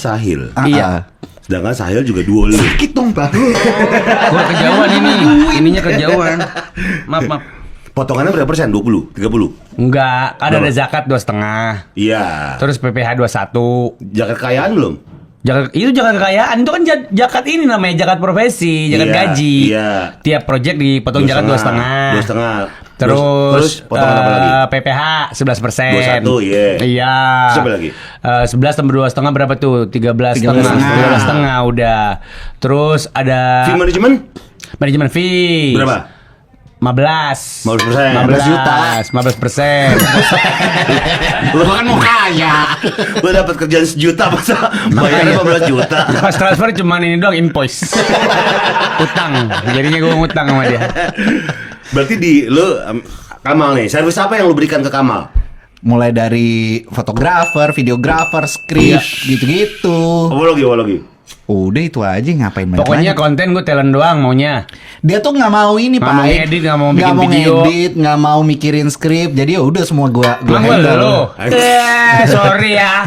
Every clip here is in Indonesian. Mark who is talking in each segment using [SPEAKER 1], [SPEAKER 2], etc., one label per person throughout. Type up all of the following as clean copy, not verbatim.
[SPEAKER 1] Sahil.
[SPEAKER 2] Iya.
[SPEAKER 1] Sedangkan Sahil juga duo lu.
[SPEAKER 3] Sakit dong Bang.
[SPEAKER 2] Gua kejauhan ini. Ininya kejauhan. Maaf.
[SPEAKER 1] Potongannya berapa persen? 20? 30?
[SPEAKER 2] Enggak, kan
[SPEAKER 1] Berapa?
[SPEAKER 2] ada zakat 2,5.
[SPEAKER 1] Iya.
[SPEAKER 2] Terus PPh 21.
[SPEAKER 1] Jaga kekayaan belum?
[SPEAKER 2] Jakat kekayaan itu kan jakat ini namanya jakat profesi, jakat
[SPEAKER 1] Iya,
[SPEAKER 2] gaji.
[SPEAKER 1] iya.
[SPEAKER 2] Tiap project dipotong jakat 2,5.
[SPEAKER 1] 2,5.
[SPEAKER 2] Terus
[SPEAKER 1] potongan apa lagi?
[SPEAKER 2] PPh 11%.
[SPEAKER 1] 21, iya.
[SPEAKER 2] Iya.
[SPEAKER 1] Terus apa lagi?
[SPEAKER 2] 11 tambah 2,5 berapa tuh? 13,5. 13,5 udah. Terus ada
[SPEAKER 1] Fee management?
[SPEAKER 2] manajemen fee.
[SPEAKER 1] Berapa?
[SPEAKER 2] 15.
[SPEAKER 1] 15%.
[SPEAKER 2] 15 juta. 15%.
[SPEAKER 1] Lu kan mau kaya. Lu dapat kerjaan sejuta masa bayarnya 15 juta.
[SPEAKER 2] Pas transfer cuman ini doang invoice. Utang. Jadinya gue ngutang sama dia.
[SPEAKER 1] Berarti Kamal nih, servis apa yang lu berikan ke Kamal?
[SPEAKER 3] Mulai dari fotografer, videografer, skrip, gitu-gitu.
[SPEAKER 1] Apologi.
[SPEAKER 3] Udah itu aja, ngapain banyak
[SPEAKER 2] Pokoknya konten gue talent doang maunya.
[SPEAKER 3] Dia tuh nggak mau ini
[SPEAKER 2] Nggak
[SPEAKER 3] Pak.
[SPEAKER 2] mau ngedit, nggak mau bikin
[SPEAKER 3] Nggak mau
[SPEAKER 2] video.
[SPEAKER 3] ngedit, nggak mau mikirin skrip. Jadi ya udah semua gua
[SPEAKER 2] Emang gue
[SPEAKER 3] handle.
[SPEAKER 2] lo? Sorry ya.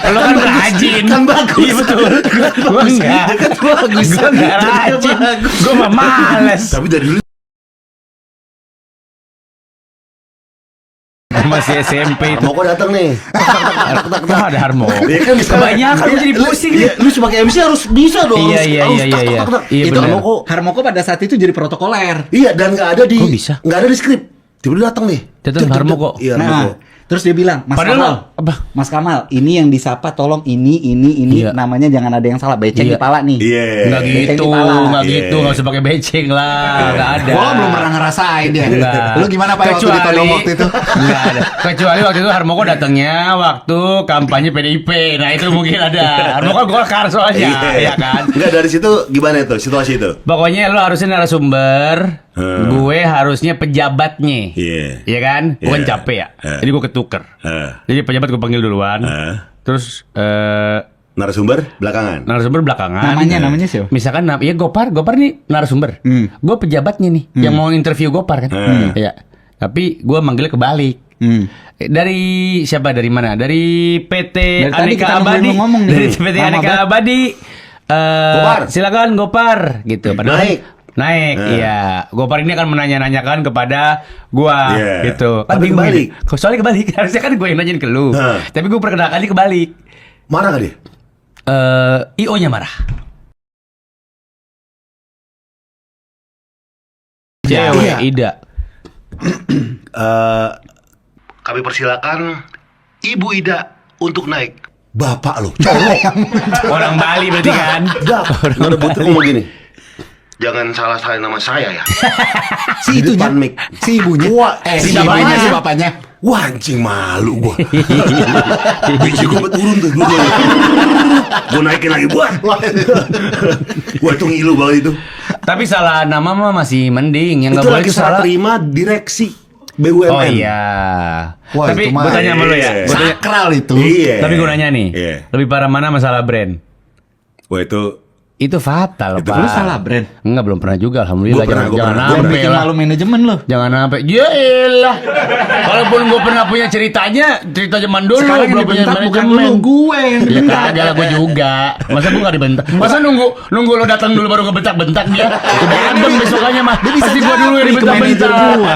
[SPEAKER 2] Lo kan rajin.
[SPEAKER 1] Kan bagus.
[SPEAKER 2] Iya betul. Gue enggak.
[SPEAKER 1] Kan bagus.
[SPEAKER 2] Gue enggak rajin. Gue mah males.
[SPEAKER 1] Tapi dari dulu
[SPEAKER 2] Masih SMP itu.
[SPEAKER 1] mau kok datang nih.
[SPEAKER 2] Wah, ada Harmoko.
[SPEAKER 1] Dia kan bisa
[SPEAKER 2] Kebanyakan gue jadi pusing.
[SPEAKER 1] Iya, lu sebagai MC harus bisa dong.
[SPEAKER 2] Iya,
[SPEAKER 1] Harus-
[SPEAKER 2] iya,
[SPEAKER 1] harus
[SPEAKER 2] iya,
[SPEAKER 1] tak,
[SPEAKER 2] iya.
[SPEAKER 1] tak, tak, tak.
[SPEAKER 2] Iya,
[SPEAKER 1] Itu
[SPEAKER 2] benar.
[SPEAKER 1] Harmoko.
[SPEAKER 3] Harmoko pada saat itu jadi protokoler.
[SPEAKER 1] Iya, dan nggak ada di
[SPEAKER 2] Kok bisa?
[SPEAKER 1] nggak ada di skrip. Tiba-tiba datang nih.
[SPEAKER 2] Datang Harmoko.
[SPEAKER 1] Iya,
[SPEAKER 3] Nah,
[SPEAKER 1] Harmoko.
[SPEAKER 3] terus dia bilang, Mas
[SPEAKER 2] Padahal
[SPEAKER 3] Kamal,
[SPEAKER 2] apa?
[SPEAKER 3] Mas Kamal, ini yang disapa tolong ini,
[SPEAKER 2] Iya.
[SPEAKER 3] namanya jangan ada yang salah, beceng
[SPEAKER 2] Iya.
[SPEAKER 3] di pala nih.
[SPEAKER 1] Iya.
[SPEAKER 2] Enggak
[SPEAKER 3] Beceng
[SPEAKER 2] gitu,
[SPEAKER 3] di pala.
[SPEAKER 2] enggak
[SPEAKER 1] Iya.
[SPEAKER 2] gitu, enggak usah pakai beceng lah, enggak ada.
[SPEAKER 3] Gua belum pernah ngerasain dia.
[SPEAKER 2] Enggak.
[SPEAKER 3] Lu gimana Pak waktu ditodong waktu itu?
[SPEAKER 2] Enggak ada. Kecuali waktu itu Harmoko datangnya waktu kampanye PDIP. Nah, itu mungkin ada. Harmoko Golkar soalnya, ya kan?
[SPEAKER 1] Enggak, dari situ gimana itu situasi itu?
[SPEAKER 2] Pokoknya lu harusnya narasumber, gue harusnya pejabatnya.
[SPEAKER 1] Iya.
[SPEAKER 2] Iya kan? Gue kan
[SPEAKER 1] Iya.
[SPEAKER 2] capek ya.
[SPEAKER 1] Iya.
[SPEAKER 2] Jadi gue ketuker. Jadi pejabat gue panggil duluan. Terus
[SPEAKER 1] Narasumber belakangan.
[SPEAKER 2] narasumber belakangan.
[SPEAKER 3] Namanya siapa?
[SPEAKER 2] Misalkan ya Gopar nih narasumber. Gue pejabatnya nih yang mau interview Gopar kan. Iya. Tapi gue manggilnya kebalik. Dari siapa? Dari mana? Dari PT
[SPEAKER 3] Dari tadi
[SPEAKER 2] Aneka
[SPEAKER 3] kita
[SPEAKER 2] Abadi.
[SPEAKER 3] nungguin lu ngomong nih.
[SPEAKER 2] Dari PT
[SPEAKER 3] Lama
[SPEAKER 2] Aneka
[SPEAKER 3] banget.
[SPEAKER 2] Abadi.
[SPEAKER 1] Gopar.
[SPEAKER 2] Silakan Gopar gitu. Padahal naik,
[SPEAKER 1] Nah.
[SPEAKER 2] iya. Gopar ini akan menanya-nanyakan kepada gua,
[SPEAKER 1] Iya.
[SPEAKER 2] gitu. Kan
[SPEAKER 1] Tapi
[SPEAKER 2] bingung
[SPEAKER 1] kebalik.
[SPEAKER 2] ini. Soalnya kebalik. Harusnya kan gue yang nanyain ke lu. Tapi gue perkenalkannya kebalik.
[SPEAKER 1] Marah gak dia?
[SPEAKER 2] IO-nya marah.
[SPEAKER 1] Iya.
[SPEAKER 2] Cewek, Ida.
[SPEAKER 1] Kami persilakan Ibu Ida untuk naik. Bapak lo, colok.
[SPEAKER 2] Orang Bali berarti kan?
[SPEAKER 1] Nggak ada butuh ngomong gini. Jangan salah nama saya ya.
[SPEAKER 3] Si
[SPEAKER 1] Di
[SPEAKER 3] itunya,
[SPEAKER 1] depan mic.
[SPEAKER 3] si ibunya,
[SPEAKER 1] Si bapaknya. Wah, anjing malu gua. Biji gua turun tuh dulu. Gua naikin lagi buat. Gua itu ngilu banget itu.
[SPEAKER 2] Tapi salah nama mah masih mending. Yang
[SPEAKER 1] Itu
[SPEAKER 2] nggak boleh
[SPEAKER 1] lagi
[SPEAKER 2] itu
[SPEAKER 1] salah
[SPEAKER 2] salah.
[SPEAKER 1] terima direksi BUMN.
[SPEAKER 2] Oh iya.
[SPEAKER 3] Wah,
[SPEAKER 2] Tapi
[SPEAKER 3] itu mah-
[SPEAKER 2] gue tanya sama lu ya. Gua tanya-
[SPEAKER 3] sakral itu.
[SPEAKER 1] Iya.
[SPEAKER 2] Tapi gue nanya nih.
[SPEAKER 1] Iya.
[SPEAKER 2] Lebih parah mana masalah brand?
[SPEAKER 1] Wah itu
[SPEAKER 2] Itu fatal,
[SPEAKER 1] Itu
[SPEAKER 2] Pak.
[SPEAKER 3] Lu salah brand.
[SPEAKER 2] Enggak, belum pernah juga. Alhamdulillah.
[SPEAKER 1] Gua pernah, gua
[SPEAKER 2] Jangan
[SPEAKER 1] pernah.
[SPEAKER 3] Yang
[SPEAKER 2] sampai
[SPEAKER 3] bikin
[SPEAKER 2] lah.
[SPEAKER 3] malu manajemen lo.
[SPEAKER 2] Jangan sampai. Ya elah. Walaupun gue pernah punya ceritanya, cerita zaman dulu.
[SPEAKER 3] Sekarang yang
[SPEAKER 2] belum punya
[SPEAKER 3] dibentak bukan
[SPEAKER 2] manajemen.
[SPEAKER 3] lu, gue yang
[SPEAKER 2] Ya kagak lah, gue juga. Masa gue gak dibentak? Masa nunggu lo datang dulu baru ngebentak-bentak dia? Udah adem besokannya mah.
[SPEAKER 3] Dia bisa
[SPEAKER 2] Pasti gue dulu yang
[SPEAKER 3] japri ke manajer
[SPEAKER 2] dibentak-bentak.
[SPEAKER 3] gua.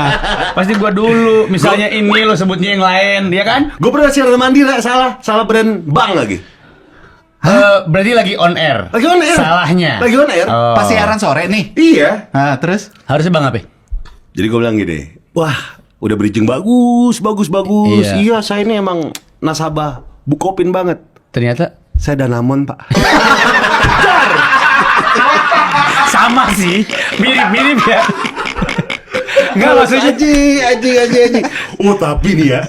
[SPEAKER 2] Pasti gue dulu. Misalnya ini lo sebutnya yang lain, ya kan?
[SPEAKER 1] gue pernah siaran mandiri salah brand bank lagi.
[SPEAKER 2] Berarti lagi on air.
[SPEAKER 1] Lagi on air.
[SPEAKER 2] Salahnya.
[SPEAKER 1] Lagi on air.
[SPEAKER 2] Oh.
[SPEAKER 3] Pas siaran sore nih.
[SPEAKER 1] Iya.
[SPEAKER 3] Nah, terus?
[SPEAKER 2] Harusnya bang apa?
[SPEAKER 1] Jadi gue bilang gini, wah udah bridging bagus.
[SPEAKER 2] Iya.
[SPEAKER 1] Iya, saya ini emang nasabah Bukopin banget.
[SPEAKER 2] Ternyata
[SPEAKER 1] Saya Danamon pak.
[SPEAKER 2] sama sih. Mirip-mirip ya. Enggak maksudnya.
[SPEAKER 1] Aji. Oh tapi nih ya,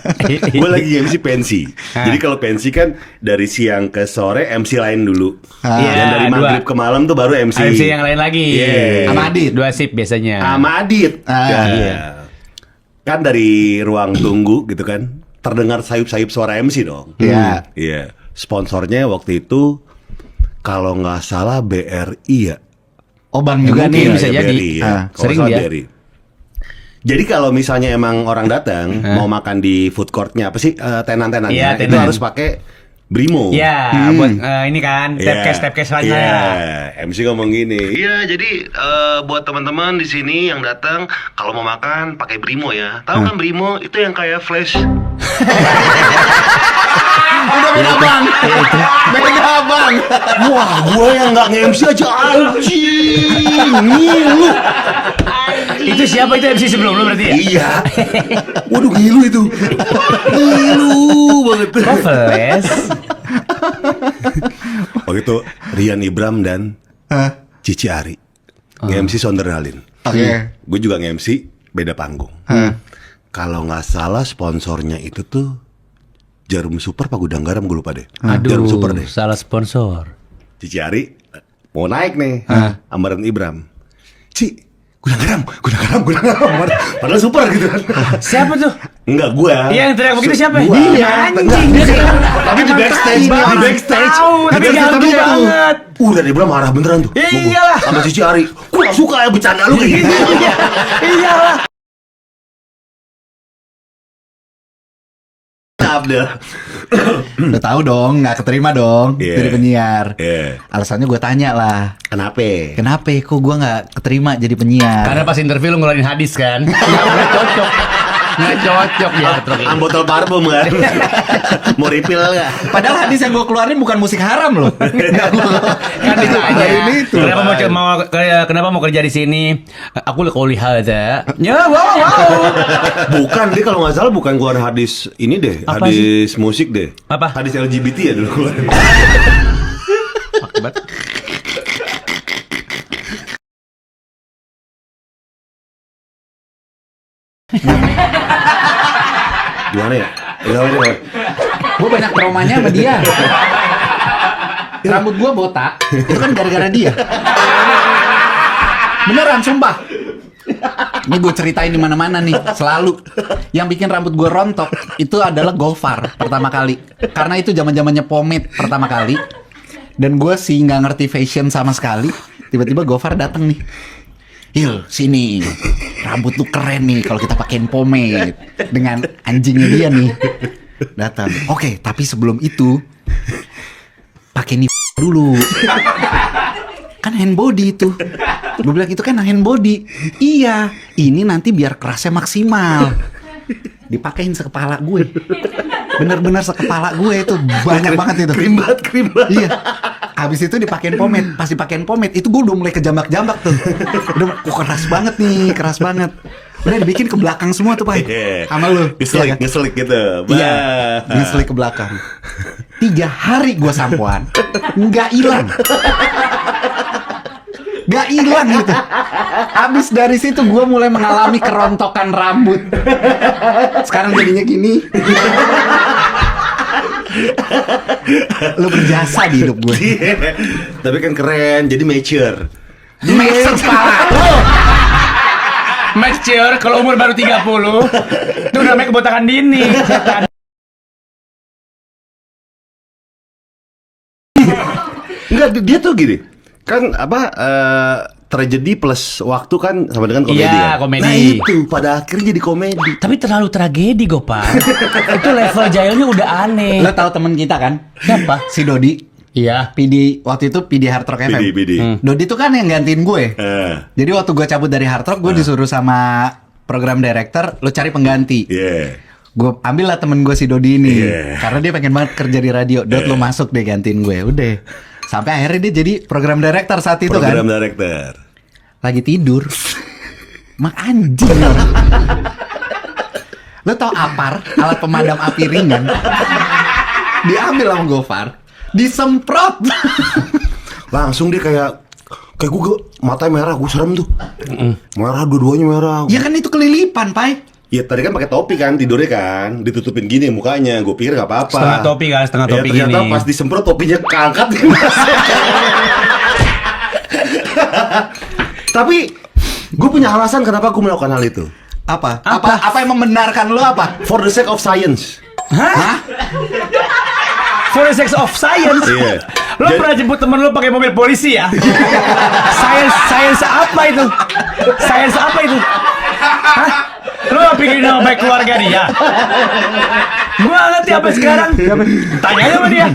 [SPEAKER 1] gue lagi MC pensi. Jadi kalau pensi kan dari siang ke sore MC lain dulu.
[SPEAKER 2] Iya,
[SPEAKER 1] Dan dari maghrib
[SPEAKER 2] dua.
[SPEAKER 1] ke malam tuh baru MC.
[SPEAKER 2] MC yang lain lagi.
[SPEAKER 1] Iya.
[SPEAKER 3] Sama Adit.
[SPEAKER 2] 2 shift biasanya.
[SPEAKER 1] Sama Adit. Ya.
[SPEAKER 2] iya.
[SPEAKER 1] Kan dari ruang tunggu gitu kan, terdengar sayup-sayup suara MC dong.
[SPEAKER 3] Iya.
[SPEAKER 1] Iya. Sponsornya waktu itu kalau nggak salah BRI ya.
[SPEAKER 3] Oh, Bang
[SPEAKER 2] mungkin
[SPEAKER 3] juga nih.
[SPEAKER 2] bisa
[SPEAKER 1] Ya,
[SPEAKER 2] jadi.
[SPEAKER 1] BRI, ya.
[SPEAKER 3] Ah,
[SPEAKER 1] Kalau
[SPEAKER 2] sering
[SPEAKER 1] nggak salah
[SPEAKER 2] dia.
[SPEAKER 1] BRI. Jadi kalau misalnya emang orang datang mau makan di food courtnya apa sih tenan-tenan
[SPEAKER 2] Iya,
[SPEAKER 1] itu
[SPEAKER 2] tenan.
[SPEAKER 1] harus pakai Brimo.
[SPEAKER 2] Ya, buat ini kan tapcase lainnya.
[SPEAKER 1] Iya, MC ngomong gini. Iya, jadi buat teman-teman di sini yang datang kalau mau makan pakai Brimo ya. Tahu kan Brimo itu yang kayak flash.
[SPEAKER 3] Udah beda bang. Beda bang.
[SPEAKER 1] Wah, gue yang nggak nge-MC aja anjing. Ngilu.
[SPEAKER 2] Itu siapa itu MC sebelum lu berarti ya?
[SPEAKER 1] Iya. Waduh, ngilu itu. Ngilu banget.
[SPEAKER 2] Flash.
[SPEAKER 1] Waktu itu Rian Ibram dan Cici Ari nge-MC Sondernalin.
[SPEAKER 3] Oke.
[SPEAKER 1] Gue juga nge-MC beda panggung. Kalau nggak salah sponsornya itu tuh Jarum Super apa Gudang Garam, gue lupa deh. Jarum Super deh.
[SPEAKER 2] Salah sponsor.
[SPEAKER 1] Cici Ari mau naik nih sama Rian Ibram. Ci, Gudang Garam. Padahal super gitu kan.
[SPEAKER 2] Siapa tuh?
[SPEAKER 1] Enggak, gue.
[SPEAKER 2] Iya, yang teriak begitu siapa?
[SPEAKER 1] Gua.
[SPEAKER 2] Dia anjing.
[SPEAKER 1] Tapi di backstage,
[SPEAKER 2] Tahu, tapi ganggu banget.
[SPEAKER 1] Dan Ibram marah beneran tuh.
[SPEAKER 2] Iyalah.
[SPEAKER 1] Sama Cici Ari. Gue gak suka ya bercanda lu kayak gitu.
[SPEAKER 2] Iyalah.
[SPEAKER 3] Udah tahu dong, nggak keterima dong jadi penyiar. Alasannya gue tanya lah. Kenapa? Kok gue nggak keterima jadi penyiar?
[SPEAKER 2] Karena pas interview lu ngeluarin hadis kan. Nggak cocok. Nggak cocok ya.
[SPEAKER 1] Botol parfum kan. Mau refill nggak?
[SPEAKER 3] Padahal hadis yang gue keluarin bukan musik haram loh.
[SPEAKER 2] Kan ditanya
[SPEAKER 3] itu.
[SPEAKER 2] Kenapa mau kerja di sini? Aku lihat aja. Ya, wow.
[SPEAKER 1] Bukan, dia kalau nggak salah bukan keluar hadis ini deh.
[SPEAKER 2] Apa
[SPEAKER 1] hadis musik deh.
[SPEAKER 2] Apa?
[SPEAKER 1] Hadis LGBT ya dulu keluarin. Gimana ya?
[SPEAKER 3] Gue banyak traumanya sama dia. Rambut gue botak, itu kan gara-gara dia. Beneran, sumpah. Ini gue ceritain di mana-mana nih, selalu. Yang bikin rambut gue rontok itu adalah Gofar pertama kali. Karena itu zaman-zamannya pomade pertama kali. Dan gue sih nggak ngerti fashion sama sekali. Tiba-tiba Gofar dateng nih. Hil, sini. Rambut lu keren nih kalau kita pakein pomade. Dengan anjingnya dia nih. Datang. Oke, tapi sebelum itu pakai nih dulu. Kan hand body itu. Gue bilang itu kan hand body. Iya, ini nanti biar kerasnya maksimal. Dipakein sekepala gue. Bener-bener sekepala gue itu. Banyak banget itu.
[SPEAKER 1] Krim banget.
[SPEAKER 3] Iya. Habis itu dipakein pomade. Pas dipakein pomade itu gue udah mulai kejambak-jambak tuh. Udah keras banget nih, keras banget. Udah dibikin ke belakang semua tuh, Pak. Sama lu.
[SPEAKER 1] Ngeselik gitu.
[SPEAKER 3] Iya. Ngeselik ke belakang. 3 hari gue sampoan. Nggak hilang. Gak hilang gitu. Habis dari situ gue mulai mengalami kerontokan rambut. Sekarang jadinya gini. Lu berjasa di hidup gue.
[SPEAKER 1] Tapi kan keren, jadi mature.
[SPEAKER 3] Mature kepala.
[SPEAKER 2] Mature kalau umur baru 30. Itu namanya kebotakan dini.
[SPEAKER 1] Enggak, dia tuh gini. Kan apa tragedi plus waktu kan sama dengan komedi.
[SPEAKER 2] Iya,
[SPEAKER 1] kan?
[SPEAKER 2] komedi.
[SPEAKER 1] Nah itu pada akhirnya jadi komedi.
[SPEAKER 2] Tapi terlalu tragedi, Gopar. Itu level jailnya udah aneh.
[SPEAKER 3] Lo tau temen kita kan?
[SPEAKER 2] Siapa?
[SPEAKER 3] Si Dodi.
[SPEAKER 2] Iya.
[SPEAKER 3] PD waktu itu PD Hard Rock FM.
[SPEAKER 1] PD.
[SPEAKER 3] Dodi tuh kan yang gantiin gue. Jadi waktu gue cabut dari Hard Rock, gue disuruh sama program director, lo cari pengganti. Gue ambil lah temen gue si Dodi ini, karena dia pengen banget kerja di radio. Dot lo masuk deh gantiin gue, udah. Sampai akhirnya dia jadi program director saat itu kan.
[SPEAKER 1] Program director.
[SPEAKER 3] Lagi tidur. Mak anjing. Lo tau apar, alat pemadam api ringan. Diambil sama Gofar, disemprot.
[SPEAKER 1] Langsung dia kayak gue matanya merah, gue serem tuh. Merah, dua-duanya merah.
[SPEAKER 3] Ya kan itu kelilipan, Pai.
[SPEAKER 1] Ya tadi kan pakai topi kan, tidurnya kan ditutupin gini mukanya. Gue pikir gak apa-apa.
[SPEAKER 2] Setengah topi kan, setengah topi gini.
[SPEAKER 1] Ternyata pas disemprot topinya keangkat. Tapi gue punya alasan kenapa gue melakukan hal itu.
[SPEAKER 3] Apa? Apa yang membenarkan lo apa?
[SPEAKER 1] For the sake of science.
[SPEAKER 2] Hah? For the sake of science?
[SPEAKER 1] Iya.
[SPEAKER 2] Lo pernah jemput temen lo pakai mobil polisi ya? Science apa itu? Science apa itu? Hah? Lu gak pikirin nama baik keluarga dia? Gua gak ngerti apa sekarang. Tanya aja sama dia.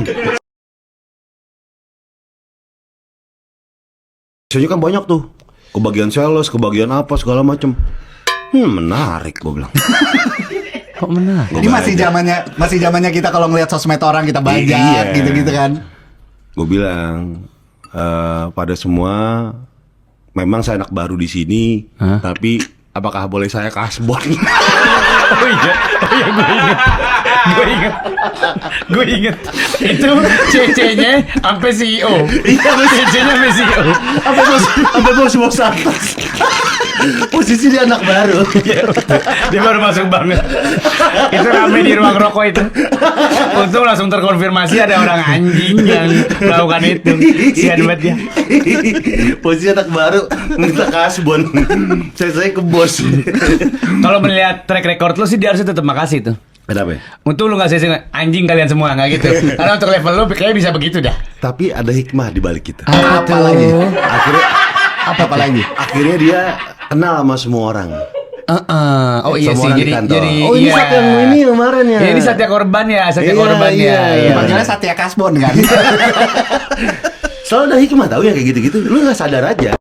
[SPEAKER 1] Biasanya kan banyak tuh. Kebagian sales, kebagian apa segala macem. Menarik gue bilang.
[SPEAKER 2] Kok menarik?
[SPEAKER 3] Ini masih zamannya kita kalau ngeliat sosmed orang kita bajak
[SPEAKER 1] Iya.
[SPEAKER 3] gitu-gitu kan.
[SPEAKER 1] Gue bilang pada semua, memang saya anak baru di sini, tapi apakah boleh saya kasbon?
[SPEAKER 2] Oh iya, gue inget. Itu CC-nya sampai CEO.
[SPEAKER 1] Iya,
[SPEAKER 2] CC-nya sampai CEO.
[SPEAKER 1] Sampai bos atas. Posisi dia anak baru.
[SPEAKER 2] Dia baru masuk banget. Itu rame di ruang rokok itu. Untung langsung terkonfirmasi ada orang anjing yang melakukan itu. Sian banget dia.
[SPEAKER 1] Posisi anak baru minta kasbon. Saya ke bos.
[SPEAKER 2] Kalau melihat track record lu sih dia harusnya tetap makasih tuh.
[SPEAKER 1] Kenapa ya?
[SPEAKER 2] Untung lu gak sesi anjing kalian semua, gak gitu. Karena untuk level lu kayaknya bisa begitu dah.
[SPEAKER 1] Tapi ada hikmah di balik kita.
[SPEAKER 3] Apa lagi?
[SPEAKER 1] Apa lagi? Akhirnya dia kenal sama semua orang.
[SPEAKER 2] Oh iya
[SPEAKER 1] Semua
[SPEAKER 2] sih,
[SPEAKER 1] orang di
[SPEAKER 2] jadi
[SPEAKER 1] kantor.
[SPEAKER 2] iya.
[SPEAKER 1] Ini Satya yang ini kemarin ya.
[SPEAKER 2] Ya, ini Satya korban ya, Satya
[SPEAKER 1] Iya,
[SPEAKER 2] korban
[SPEAKER 1] iya.
[SPEAKER 2] ya.
[SPEAKER 3] Panggilnya Satya Kasbon kan.
[SPEAKER 1] Selalu ada hikmah tahu yang kayak gitu-gitu. Lu nggak sadar aja.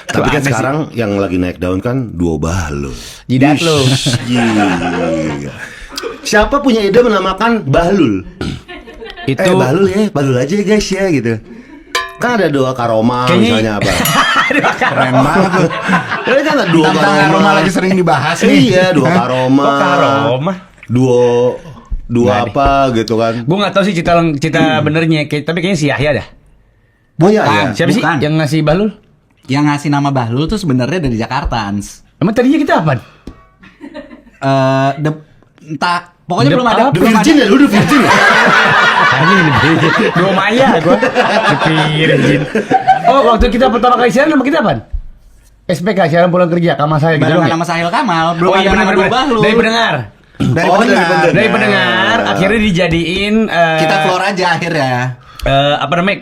[SPEAKER 1] Tapi kan
[SPEAKER 2] aneh sih.
[SPEAKER 1] sekarang yang lagi naik daun kan Duo Bahlul.
[SPEAKER 2] Jidat lu.
[SPEAKER 1] Gila. Siapa punya ide menamakan Bahlul?
[SPEAKER 2] Itu
[SPEAKER 1] Bahlul ya, Bahlul aja guys ya gitu. Kan ada Doa Karoma
[SPEAKER 2] Kayaknya-
[SPEAKER 1] misalnya apa?
[SPEAKER 3] Keren banget tuh.
[SPEAKER 1] Ini kan ada Duo
[SPEAKER 3] Tentang
[SPEAKER 1] Karoma.
[SPEAKER 3] aroma lagi sering dibahas nih.
[SPEAKER 1] Iya, Duo Karoma.
[SPEAKER 2] Kok Karoma?
[SPEAKER 1] Duo
[SPEAKER 2] Nggak
[SPEAKER 1] apa gitu kan?
[SPEAKER 2] Gue gak tahu sih cita benernya, tapi kayaknya si Yahya dah.
[SPEAKER 1] Oh iya,
[SPEAKER 3] Ah,
[SPEAKER 1] iya.
[SPEAKER 2] Siapa sih
[SPEAKER 3] Bukan.
[SPEAKER 2] yang ngasih Bahlul?
[SPEAKER 3] Yang ngasih nama Bahlul tuh sebenarnya dari Jakarta, Ans.
[SPEAKER 2] Emang tadinya kita apa?
[SPEAKER 3] Entah, pokoknya
[SPEAKER 2] The
[SPEAKER 3] belum ada.
[SPEAKER 1] The
[SPEAKER 3] belum
[SPEAKER 1] Virgin ya, lu The Virgin ya?
[SPEAKER 2] Tanya ini Dua Maya gue dipikirin. Oh, waktu kita pertama kali siaran nama kita apa? SPK, siaran pulang kerja, Kamal saya gitu
[SPEAKER 3] Barengan
[SPEAKER 2] dong ya?
[SPEAKER 3] sama Sahil Kamal, belum
[SPEAKER 2] Oh iya
[SPEAKER 3] ada nama
[SPEAKER 2] benar-benar.
[SPEAKER 3] Bahlul.
[SPEAKER 2] Dari pendengar.
[SPEAKER 3] Dari
[SPEAKER 1] Oh,
[SPEAKER 3] pendengar.
[SPEAKER 2] Dari pendengar, akhirnya dijadiin
[SPEAKER 3] Kita floor aja akhirnya.
[SPEAKER 2] apa namanya?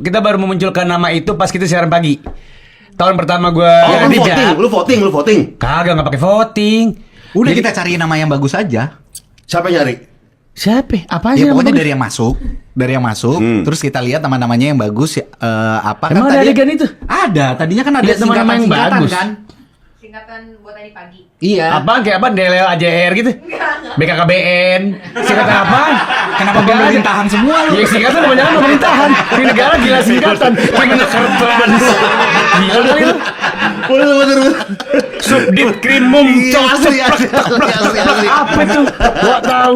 [SPEAKER 2] Kita baru memunculkan nama itu pas kita siaran pagi. Tahun pertama gue
[SPEAKER 1] Oh, lu voting.
[SPEAKER 2] Kagak nggak pakai voting.
[SPEAKER 3] Udah
[SPEAKER 2] Jadi-
[SPEAKER 3] kita cari nama yang bagus aja.
[SPEAKER 1] Siapa yang nyari?
[SPEAKER 2] Siapa? Apa
[SPEAKER 3] Ya
[SPEAKER 2] sih?
[SPEAKER 3] pokoknya dari yang masuk, terus kita lihat nama-namanya yang bagus ya, apa
[SPEAKER 2] Emang ada
[SPEAKER 3] kan tadi?
[SPEAKER 2] adegan itu?
[SPEAKER 3] Ada, tadinya kan ada
[SPEAKER 2] Lihat nama-nama yang
[SPEAKER 3] singkatan
[SPEAKER 2] bagus.
[SPEAKER 3] kan?
[SPEAKER 4] Singkatan buat tadi pagi.
[SPEAKER 3] Iya.
[SPEAKER 2] Apaan kayak apaan? DLL AJR gitu? BKKBN? Singkatan apaan?
[SPEAKER 3] Kenapa pemerintahan semua lu?
[SPEAKER 2] Ya singkatan kebanyakan pemerintahan. Di negara gila singkatan. Gimana kerban? Gila kali lu.
[SPEAKER 1] Bener.
[SPEAKER 2] Subdit Krimum.
[SPEAKER 1] Asli.
[SPEAKER 2] Apa itu? Gua tahu.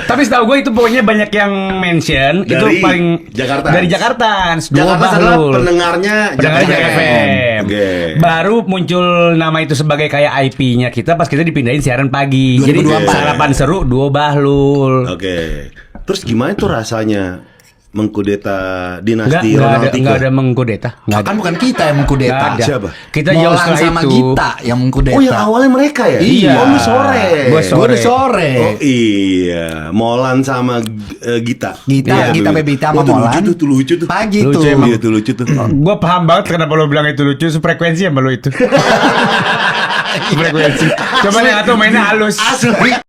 [SPEAKER 2] Tapi setahu gue itu pokoknya banyak yang mention itu
[SPEAKER 1] Dari
[SPEAKER 2] paling
[SPEAKER 1] Jakarta.
[SPEAKER 2] Dari Jakarta.
[SPEAKER 1] Jakarta adalah pendengarnya
[SPEAKER 2] Jakarta FM.
[SPEAKER 1] Oke.
[SPEAKER 2] Baru muncul nama itu sebagai kayak IP-nya kita pas kita dipindahin siaran pagi.
[SPEAKER 3] 2024.
[SPEAKER 2] Jadi sarapan seru Duo Bahlul.
[SPEAKER 1] Oke. Terus gimana tuh rasanya mengkudeta dinasti Ronald Tiga?
[SPEAKER 2] Enggak ada mengkudeta. Enggak ada.
[SPEAKER 3] Kan bukan kita yang
[SPEAKER 2] Nggak
[SPEAKER 3] mengkudeta.
[SPEAKER 2] ada.
[SPEAKER 1] Siapa?
[SPEAKER 2] Kita jauh
[SPEAKER 3] Molan
[SPEAKER 2] setelah
[SPEAKER 3] sama
[SPEAKER 2] itu.
[SPEAKER 3] Gita yang mengkudeta.
[SPEAKER 1] Oh, yang awalnya mereka ya?
[SPEAKER 3] Iya.
[SPEAKER 1] Oh, lu sore.
[SPEAKER 2] Gua
[SPEAKER 3] Gua udah sore.
[SPEAKER 1] Oh iya, Molan sama Gita.
[SPEAKER 3] Gita Bebita sama
[SPEAKER 1] Oh, tuh
[SPEAKER 3] Molan.
[SPEAKER 1] lucu tuh, lucu tuh.
[SPEAKER 3] Pagi
[SPEAKER 2] Lucu
[SPEAKER 3] tuh.
[SPEAKER 2] emang.
[SPEAKER 1] Iya tuh lucu tuh.
[SPEAKER 2] Gue paham banget kenapa lo bilang itu lucu. Frekuensi sama lo itu. Frekuensi. Coba yang atau mainnya halus.
[SPEAKER 1] Asli.